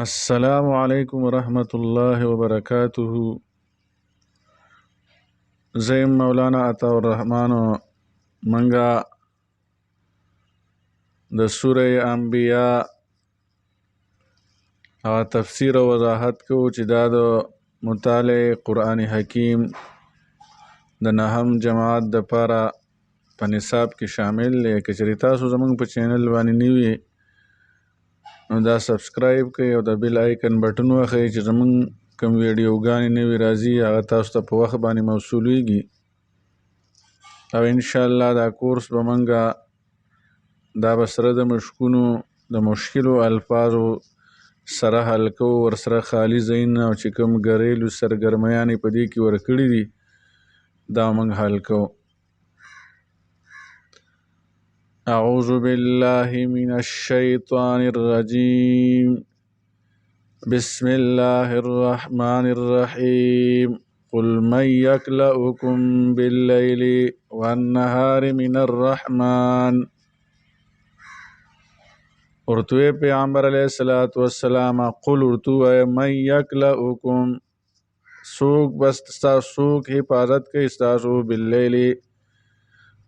السلام علیکم ورحمۃ اللہ وبرکاتہ. زیم مولانا عطا الرحمن منګه د سوره انبیاء تفسیر او وضاحت کو چې دا د مطالعه قرآن حکیم د نهم جماعت د پاره په نصاب کې شامل دی. که چېرې تاسو زموږ په چینل باندې نوي نو دا سبسکرایب کړئ او د بیل آیکن بټن وښیئ چې زموږ کوم ویډیوګانې نوي راځي هغه تاسو ته په وخت باندې موصولیږي. او انشاءالله دا کورس به منګه دا به سره د مشکونو د مشکلو الفاظو سره حل کوو، ورسره خالي ځایونه او چې کوم ګریلو سرګرمیانې په دې کې ورکړي دي دا موږ حل کوو. اعوذ بالله من الشیطان الرجیم. بسم الله الرحمن الرحیم. قل من یکلؤکم باللیل والنهار من الرحمن. ورتوی پیغمبر علیہ السلام قل ورتوی من یکلؤکم سوک بس سوک حفاظت کوي ستاسو باللیل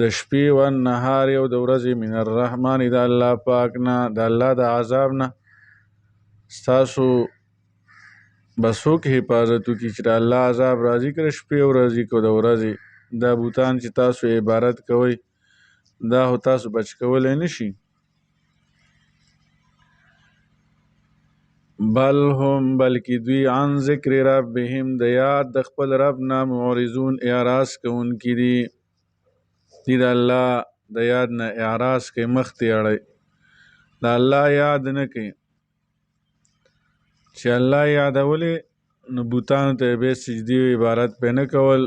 د شپې والنهار او د ورځې من الرحمن د الله پاک نه د الله د عذاب نه ستاسو به څوک حفاظت وکړي چې د الله عذاب راځي که د شپې او ورځې که د ورځې. دا بوتان چې تاسو عبادت کوئ دا خو تاسو بچ کولی نه شي. بل هم بلکې دوی عن ذکر ربهم د یاد د خپل رب نه معرضون اعراض کوونکي دي. دوی د الله د یاد نه اعراض کوي، مخ ته اړوي، د الله یاد نه کوي. چې الله یادولې نو بوتانو ته به سجدي او عبادت پې نه کول.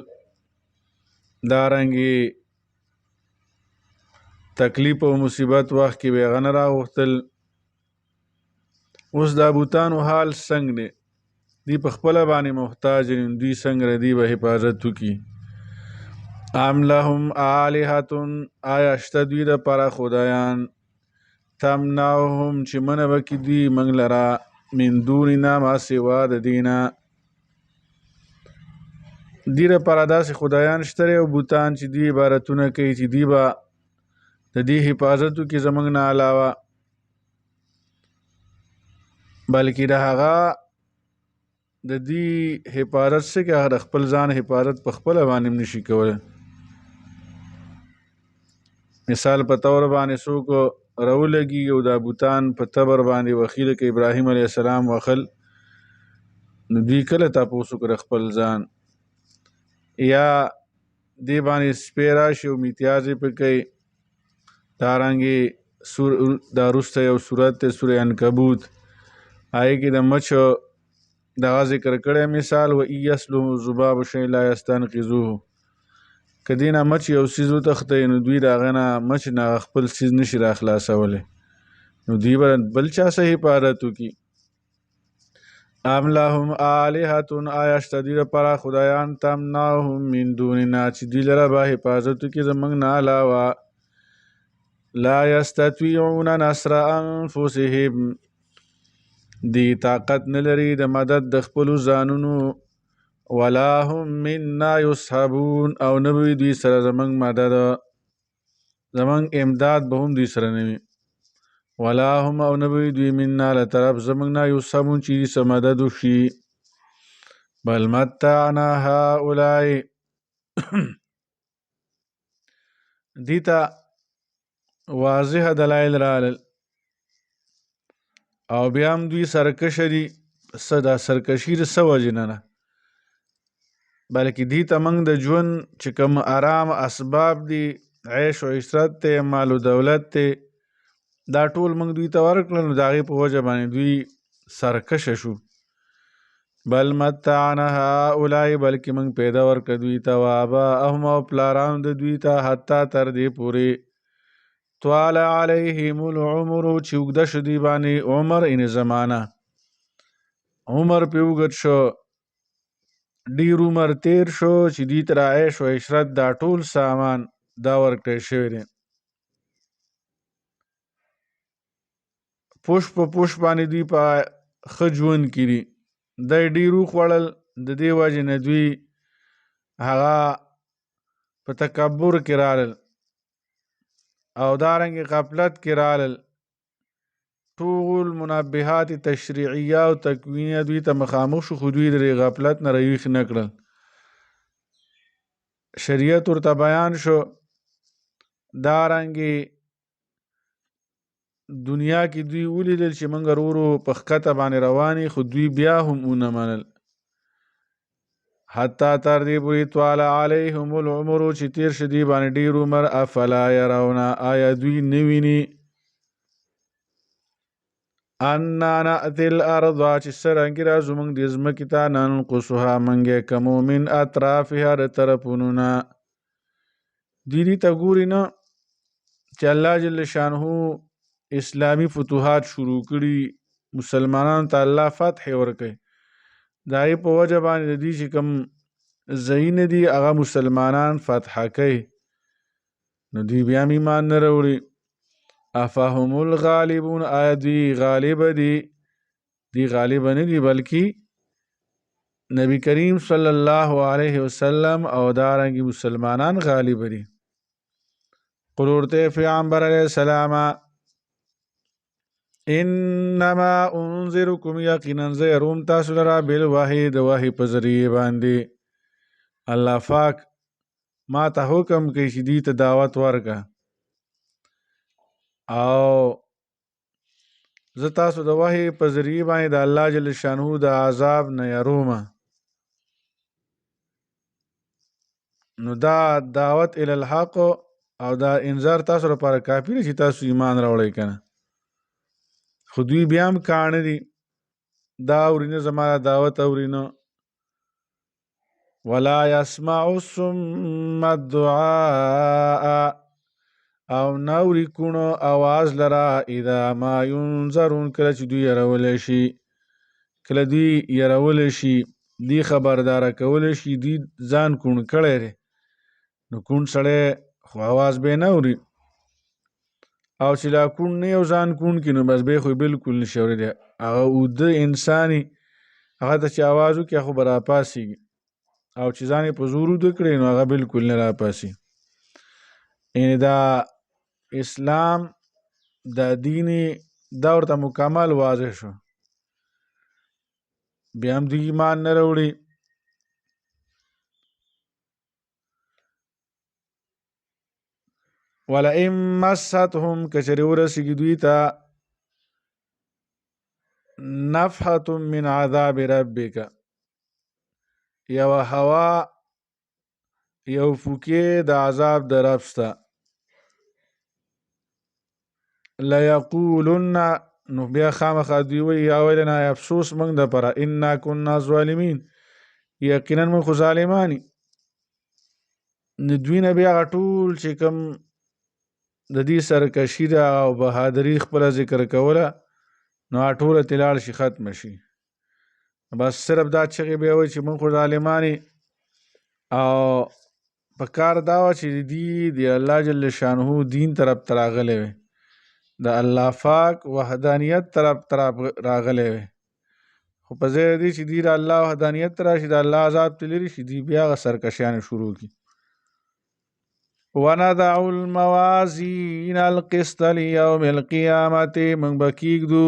دارنګې تکلیف او مصیبت وخت کې به هغه نه راغوښتل. اوس دا بوتانو حال څنګه دی؟ دوی په خپله باندې محتاج دي، دوی څنګه دی به حفاظت وکړي. ام لهم آلهة آیا شته دوی دپاره خدایان تمنعهم چې منع به کړي دوی موږ لره من دوننا ما سوا د دې نه. دوی دپاره داسې خدایان شته دی او بوتان چې دوی عبادتونه کوي چې دوی به د دې حفاظت وکړي زموږ نه علاوه، بلکې د هغه د دې حفاظت څه کې هغه د خپل ځان حفاظت په خپله باندې هم نشي کولی. مثال په طور باندې څوک راولګي او دا بوتان په تبر باندې وخي لکه ابراهیم علیه السلام وخل، نو دوی کله تپوس وکړه خپل ځان. یا دې باندې سپی راشي او میتیازې پې کوي. دارنګې دا وروسته یو صورت دی سوره عنکبوت، هغې کې د مچو دغه ذکر کړی مثال و ان یسلبهم الذباب شیئا لا یستنقذوه. که دې نه مچ یو څیز وتښتوي نو دوی د هغه نه مچ نه خپل څیز نشي راخلاصولی، نو دوی به بل چا څه حفاظت وکړي. ام لهم آلهة آیا شته دوی دپاره خدایان تمنعهم من دوننا چې دوی لره به حفاظت وکړي زموږ نه علاوه. لا یستطیعون نصر انفسهم دی طاقت نه لري د مدد د خپلو ځانونو. ولا هم منا یصحبون او نه به وي دوی سره زموږ مدد، زموږ امداد به هم دوی سره نه وي. ولا هم او نه به وي دوی منا له طرف زموږ نه یصحبون چې دوی سره مدد وشي. بل متعنا هؤلاء دې ته واضح دلایل رالل او بیا هم دوی سرکشه دي. څه دا سرکشي د څه وجې نه، بلکې دې ته موږ د ژوند چې کوم ارام اسباب دي، عیش و عشرت دی، مال و دولت دی، دا ټول موږ دوی ته ورکړل، نو د هغې په وجه باندې دوی سرکشه شو. بل متعنا هؤلاء بلکې موږ پیدا ورکړه دوی ته و آباءهم او پلارانو د دوی ته حتی تر دې پورې طال علیهم العمر چې اوږده شو دوی باندې عمر یعنې زمانه، عمر پې اوږد شو، ډیر عمر تیر شو چې دوی ته عیش و عشرت دا ټول سامان دا ورکړی شوی دی. پوش په پوش باندې دوی په ښه ژوند کړي. دی ډېر وخوړل، د دې وجې نه دوی هغه په تکبر کې رالل او دارنګې غفلت کې رالل. ټول منبهات تشریعیه او تکوینیه دوی ته مخامخ شو، خو دوی د غفلت نه راویښ نه کړل. شریعت ورته بیان شو. دارنګې دنیا کې دوی ولیدل چې موږ ورو په ښکته باندې روانې، خو دوی بیا هم ونه منل. حتی تر دې پورې طال علیهم العمر چې تیر شه دوی باندې ډېر عمر. افلا یرون آیا دوی نه ویني انا نأتی الارض چې څرنګې راځو موږ دې ځمکې ته ننقصها موږ یې کمو من اطرافها د طرفونو نه. دوی دې ته ګوري نه چې الله جل شانه اسلامي فتوحات شروع کړي، مسلمانانو ته الله فتح ورکړي. د هغې په وجه باندې د دوی چې کوم ځایونه دي هغه مسلمانان فتح کوي، نو دوی بیا هم ایمان نه راوړي. افهم الغالبون آیا دوی غالب دي؟ دوی غالب نه دي بلکې نبی کریم صلی الله علیه وسلم او دارنګې مسلمانان غالب دي. قل ورته پیغمبر علیه السلام انما انذرکم یقینا زه یروم تاسو لره بالوحی د وحی په ذریعې باندې. الله پاک ما ته حکم کوي چې دوی ته دعوت ورکړه او زه تاسو د وحی په ذریعې باندې د الله جل شانه د عذاب نه یروم. نو دا دعوت الی الحق او دا انذار تاسو لپاره کافي دی چې تاسو ایمان راوړئ که نه. خو دوی بیا هم کاڼه دي، دا اوري نه زما دعوت اوري نه. ولا یسمع الصم الدعاء او ناوري کونو آواز لرا اذا ما ینذرون کله چې دوی یرولی شي. کله دوی یرولی شي، دی خبرداره کولی شي، دی ځان کوڼ کړی دی، نو کوڼ سړی خو آواز به یې نه اوري. او چې لا کوڼ نه یو ځان کوڼ کړي نو بس بیا خو یې بلکل نشي اورېدی. هغه اوده انساني هغه ته چې آواز وکړي خو به راپاڅېږي، او چې ځان یې په زور اوده کړی نو هغه بلکل نه راپاڅي. یعنې دا اسلام دا دین دا ورته مکمل واضح شو، بیا هم دوی ایمان نه راوړي. ولئن مستهم کچرې ورسېږي دوی ته نفحة من عذاب ربک یو هوا یو فوکې د عذاب د رب سته. لیقولن نو بیا خامخا دوی وایي یا ویلنا افسوس موږ دپاره انا کنا ظالمین یقینا موږ خو ظالمانی. نو دوی نه بیا هغه ټول چې کوم د دې سرکشي ده او بهادري خپله ذکر کوله نو هغه ټوله ترې لاړ شي، ختمه شي. بس صرف دا چغې بیا وایي چې موږ خو ظالمانی. او په کار دا وه چې دوی د الله جل شانه دین طرف ته راغلی وی، د الله پاک وحدانیت طرف ته راغلی وی. خو په ځای دی چې دوی د الله وحدانیت ته راشي، د الله عذاب ته لرې شي، دوی بیا هغه سرکشیانې شروع کړي. ونضع الموازین القسط لیوم القیامت موږ به کیږدو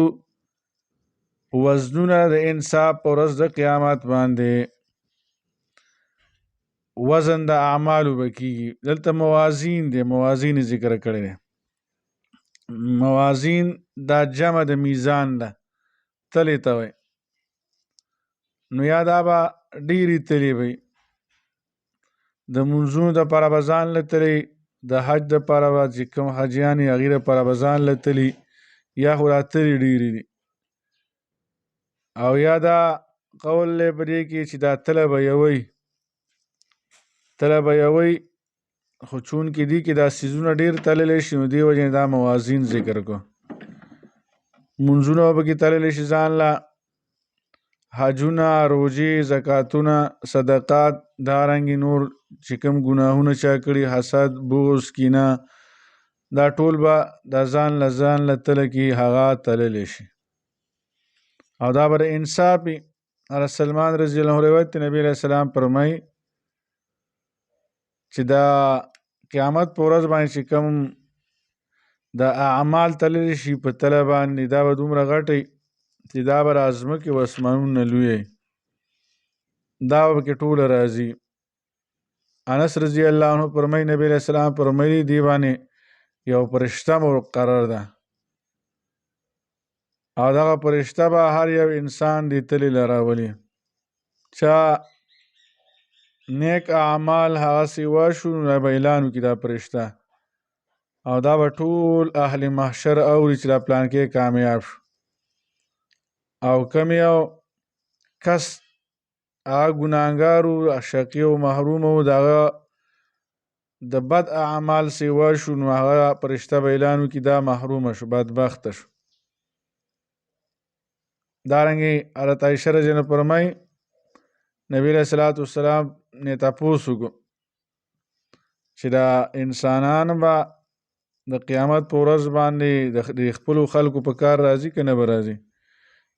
وزنونه د انصاف په ورځ د قیامت باندې. وزن د اعمالو به کیږي. دلته موازین دی، موازین ذکر کړی دی. موازین دا جمع د میزان ده، تلې ته وایي. نو یا دا به ډېرې تلې وي، د منځونو دپاره به ځان له تلې، د حج دپاره به چې کوم حجیان یې هغې دپاره به ځان له تلې، یا خو دا تلې ډېرې دي. او یا دا قول دی په دې کې چې دا تله به یوی، تله به یوی، خو چونکې دې کې دا څیزونه ډېر تللی شي نو دې وجې نه دا موازین ذکر کړو. منځونه به پکې تللی شي ځان له، حجونه، روژې، زکاتونه، صدقات، دارنګې نور چې کوم ګناهونه چا کړي، حسد، بغض، کینه، دا ټول به دا ځان له تله کې هغه تللی شي. او دا بر انصافي. سلمان رضی الله روایت نبی علیہ السلام فرمای چې دا قیامت په ورځ باندې چې کوم د اعمال تللی شي په تله باندې دا به دومره غټي چې دا به ځمکې و اسمانونه لوی دا به کې ټوله راځي. انس رضی الله عنه فرمای نبی علیہ السلام فرمایي دی باندې یو فرشته مقرر ده او دغه فرشته به هر یو انسان دی تلې لراولي چا نیک اعمال هغه سیوا شو نو به اعلان وکړي دا فرشته او دا به ټول اهل محشر اوري چې دا پلان کې کامیاب شو. او کم یو کس هغه ګناهګارو شقي او محروم و دغه د بد اعمال سیوا شو نو هغه فرشته به اعلان وکړي دا محرومه شو بدبخته شو. دارنګې حضرت عایشه رضی الله عنها فرمایي نبی علیہ الصلوۃ والسلام نه تاسو وکړو چې دا انسانان به د قیامت په ورځ باندې د خپل خلکو په کار راځي کنه به راځي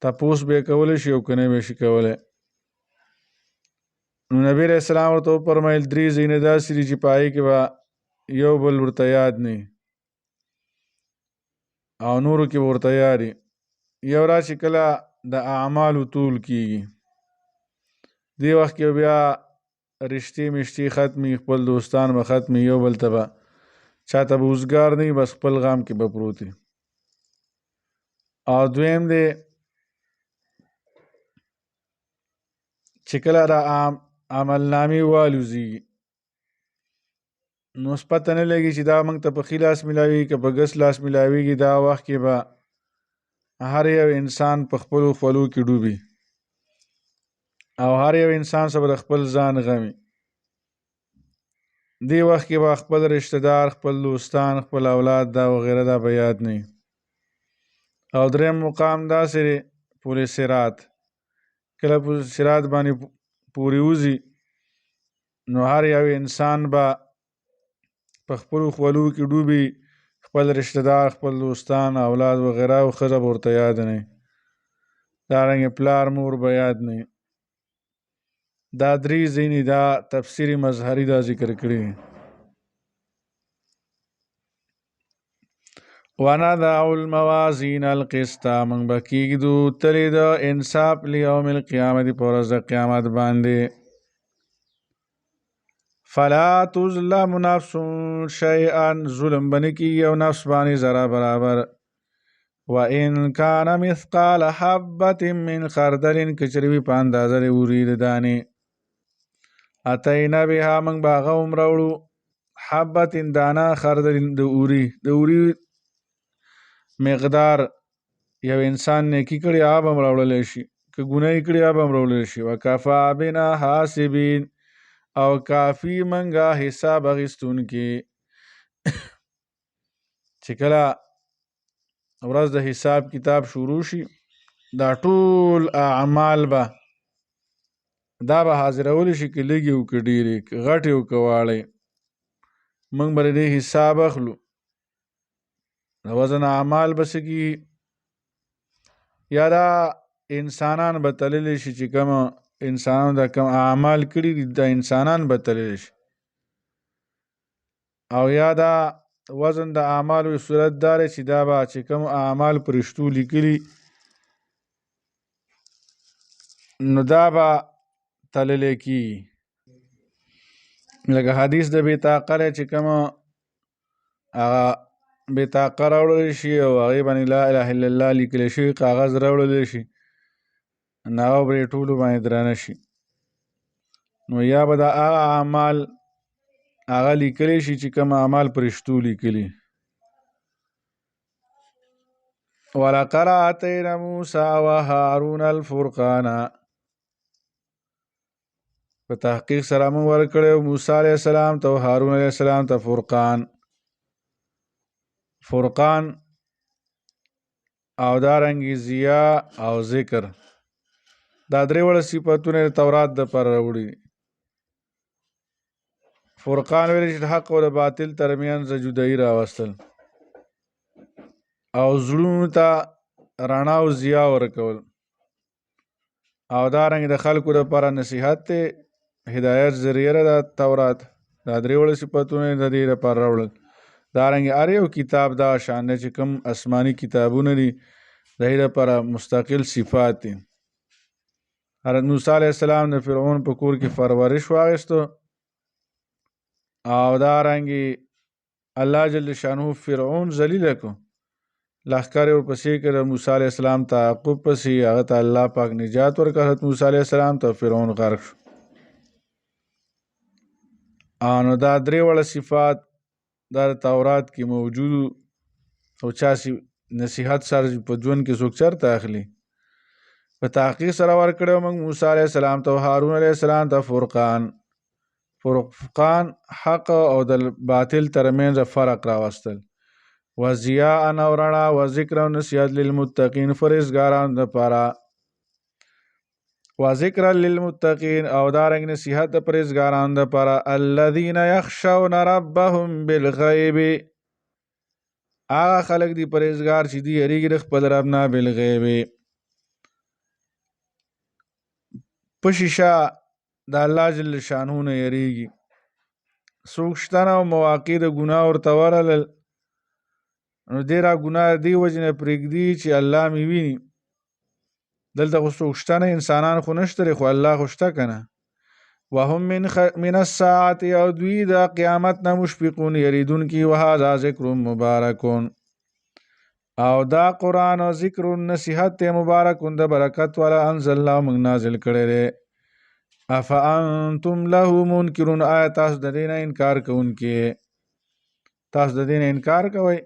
تاسو به کولای شي او کنه به شي کولای. نو نبی علیہ السلام ورته فرمایل درې ځینې داسې دي چې پای کې به یو بل ورته یاد نه او نورو کې ورته یاري. یو را چې کله د اعمالو طول کیږي دی وخت کې بیا رشتې مشتې ختمي خپل دوستان به ختمي یو بل ته به چاته به اوزګار نه بس خپل غام کې به پروت وي. او دویم دی چې کله را عمل نامې والوزي نو پته نه لګي چې دا موږ ته په ښي لاس ملاوي که په ګس لاس ملاویږي. دا وخت کې به هر یو انسان په خپلو خولو کې ډوبي او هر یو انسان سره خپل ځان غمي. دی وخت کې به خپل رشتہ دار خپل دوستان خپل اولاد دا وغیره دا به یاد نه. او دریم مقام دا سره پورې صراط کله په صراط باندې پورې وځي نو هر یو انسان به په خپلو خولو کې ډوبي خپل رشتہ دار خپل دوستان اولاد وغیره او ښځه به ورته یاد نه دارنګې پلار مور به یاد نه. دا درې ځینې دا تفسیری مظهري دا ذکر کړي. ونضع الموازین القسط موږ به کېږدو تلې د انصاف لیوم القیامت په ورځ د قیامت باندې فلا تظلم نفس شیئا ظلم به نه کېږي او نفس باندې ذره برابر وان کان مثقال حبة من خردل که چېرې وي په اندازه د اورې د دانې اتینا بها موږ به هغه هم راوړو حبة دانه خردل د اورې مقدار یو انسان نیکی کړي هغه به هم راوړلی شي که ګناه یې کړي هغه به هم راوړلی شي. وکفا بنا حاسبین او کافی منګه حساب اخیستونکي چې کله ورځ د حساب کتاب شروع شي دا ټول اعمال به دا به حاضرولی شي که لږې او که ډېرې که غټې او که واړې موږ به د دې حساب اخلو. د وزن اعمال به څه کېږي یا دا انسانان به تللی شي چې کوم انسانانو دا کم اعمال کړي دي دا انسانان به تللی شي او یا دا وزن د اعمالو صورت دار چې دا به چې کوم اعمال فرشتو لیکلي نو دا به تللی کېږي. لکه حدیث د بېطاقه دی چې کومه هغه بېطاقه راوړلی شي او هغې باندې لا اله الا الله لیکلی شوي کاغذ راوړلی شي نو هغه به یې ټولو باندې درانه شي نو یا به دا هغه اعمال هغه لیکلی شي چې کوم اعمال فرشتو لیکلي. ولقد آتینا موسی وهارون الفرقان په تحقیق سره موږ ورکړی موسی علیه السلام ته او هارون علیه السلام ته فرقان او دارنګې ضیا او ذکر دا درې وړه صفتونه د تورات دپاره راوړي. فرقان ویل چې د حق او د باطل ترمنځ جدایي راوستل او زړونو ته رڼا او ضیا ورکول او دارنګ د خلکو لپاره نصیحت دی، هدایت ذریعه ده تورات. دا درې وړه صفتونه د دې لپاره راوړل. دارنګ هر یو کتاب دا شان دی چې کوم آسماني کتابونه دي د هغې لپاره مستقل صفات دي. حضرت موسی علیه السلام د فرعون په کور کې پرورش واخیستو او دارنګې الله جل شانه فرعون ذلیل کړو، لښکر یې ورپسې کړ، موسی علیه السلام تعقب پسې هغه ته الله پاک نجات ورکړ، حضرت موسی علیه السلام ته فرعون غرق شو. نو دا درې وړه صفات دا تورات کې موجودو او چا نصیحت سره په ژوند کې څوک چېرته اخلي. په تحقیق سره ورکړی موږ موسی علیه السلام ته او هارون علیه السلام ته فرقان حق او د باطل ترمنځ فرق راوستل، وضیاء او رڼا، و ذکر او نصیحت للمتقین پرهیزګارانو دپاره، و ذکر للمتقین او دارنګ نصیحت د پرهیزګارانو دپاره، الذین یخشون ربهم بالغیب، هغه خلک دي پرهیزګار چې دي یریږي د خپل رب نه بالغیب، په شیشه د الله جل شانه نه یریږي. څوک شته نه او مواقع د ګناه ورته ورغلل نو دی را ګناه دې وجې نه پرېږدي چې الله مې ویني. دلته خو څوک شته نه، انسانان خو نشته دی، خو الله خو شته که نه. وهم من الساعة او دوی د قیامت نه مشفقون یریدونکي، وهذا ذکر مبارکون او دا قرآن او ذکر نصیحت دی مبارکون د برکت والا، انزل الله موږ نازل کړی دی. افانتم له منکرون، آیا تاسو د دې نه انکار کوونکي؟ تاسو د دې نه انکار کوئ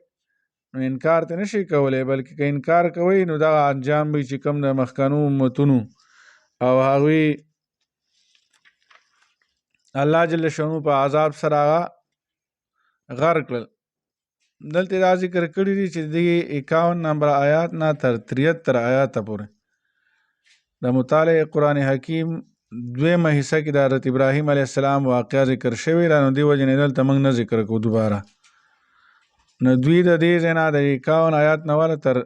نو انکار ته نشئ کولی، بلکې که انکار کوئ نو دغه انجام به چې کوم د مخکنو امتونو او هغوی الله جل شانو په عذاب سره هغه غرق کړل. دلته دا ذکر کړي دي چې د 51 نمبر آیات نه تر 73 آیاته پورې د مطالعه قرآن حکیم دویمه حصه کې د حضرت ابراهیم علیه السلام واقعه ذکر شوې ده. نو دې وجې نه دلته موږ نه ذکر کوو دوباره. نو دوی د دې ځای نه د 51 آیات نه والا تر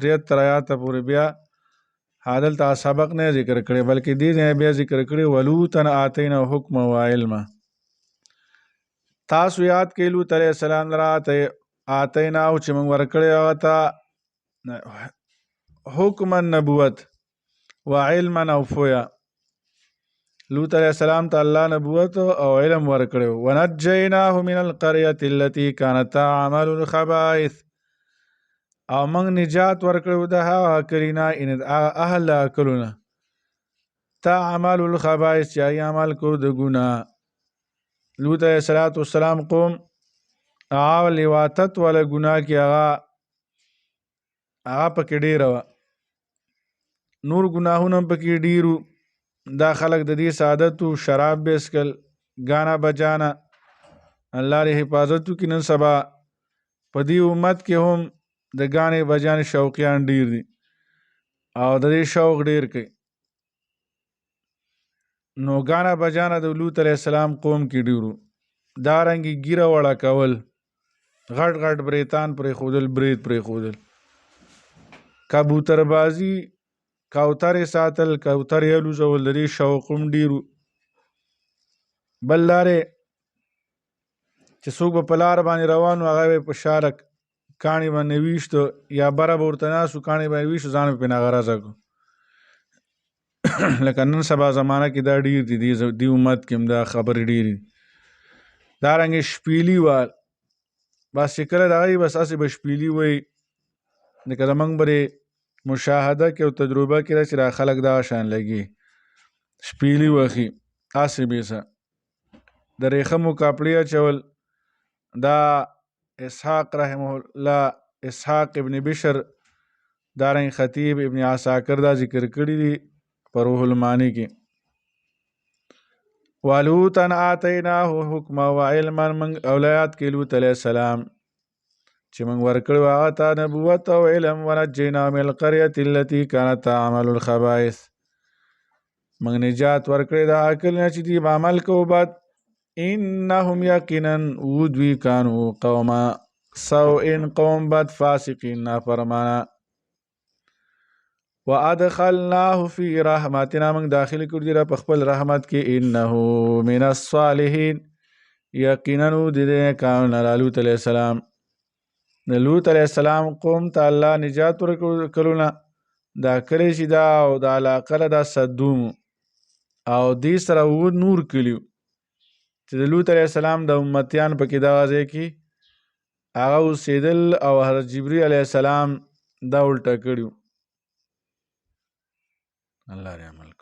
73 آیاته پورې بیا دلته سبق نه ذکر کړی، بلکې دې ځای بیا ذکر کړی ولوطا آتینا حکم و علما. تاسو یاد کړئ لوط علیه السلام لره آتینا او چې موږ ورکړی هغه ته حکما نبوت و علما او پوهه. لوط علیه السلام ته الله نبوت او علم ورکړی. ونجیناه من القریة التي كانت تعمل الخبائث، او موږ نجات ورکړو د هغه کلینا ان اهل کلونه تعمل الخبائث چې هغې عمل کو د ګناه. لوط علیه السلام قوم هغه لواطت والا ګناه کې هغه پکې ډېره وه، نور ګناهونه هم پکې ډېرو. دا خلک د دې سعادتو شراب به څښل، ګانا بجانا. الله دې حفاظت وکړي. نن سبا په دې امت کې هم د ګانې بجانې شوقیان ډېر دي او د دې شوق ډېر کوي. نو ګانا بجانا د لوط علیه السلام قوم کې ډېرو. دارنګې ګیره وړه کول، غټ غټ بریتان پرېښودل، برید پرېښودل، کبوتر بازي، کوترې ساتل، کوترې الوزول، د دې شوق هم ډېرو. بل لارې چې څوک به په لاره باندې روان و هغه به په شاره کاڼي باندې ویشتو یا بره به ورته ناست و کاڼي باندې ویشتو، ځان به پرې ناغرضه کړو. لکه نن سبا زمانه کې دا ډېر دي، دې امت کې هم دا خبرې ډېرې دي. دارنګې شپیلي وال بس چې کله د هغې بس هسې به شپیلي وایي، لکه زموږ به مشاهده کې او تجربه کې ده چې دا خلک دغه شان لګي شپیلي وخي هسې بیسه د ریخمو کاپړې اچول. دا اسحاق رحمه الله، اسحاق ابن بشر، دارنګ خطیب ابن عساکر دا ذکر کړي دي په روح المانی کې. ولوطا آتیناه حکما و علما، موږ اولاد کې لوط علیه السلام چې موږ ورکړو هغه ته نبوت او علم. ونجیناه من القریة التي كانت تعمل الخبائث، موږ نجات ورکړی د هغه کلي نه چې دوی به عمل کوو بد. انهم یقینا دوی کانو قوما سوء، قوم بد، فاسقین، نافرمانه. وادخلناه فی رحمتنا موږ داخل کړو دی په خپل رحمت کې انه من الصالحین یقینا د کان لوط علیہ السلام د لوط علیہ السلام قوم ته الله نجات ورکړو نه دا کلی چې دا او د علاقه دا صدوم او دې سره نور کلیو چې د لوط علیہ السلام د امتیان پکې دا ځای کې هغه اوسېدل او حضرت جبرئیل علیہ السلام دا الټه کړیو الله دې عمل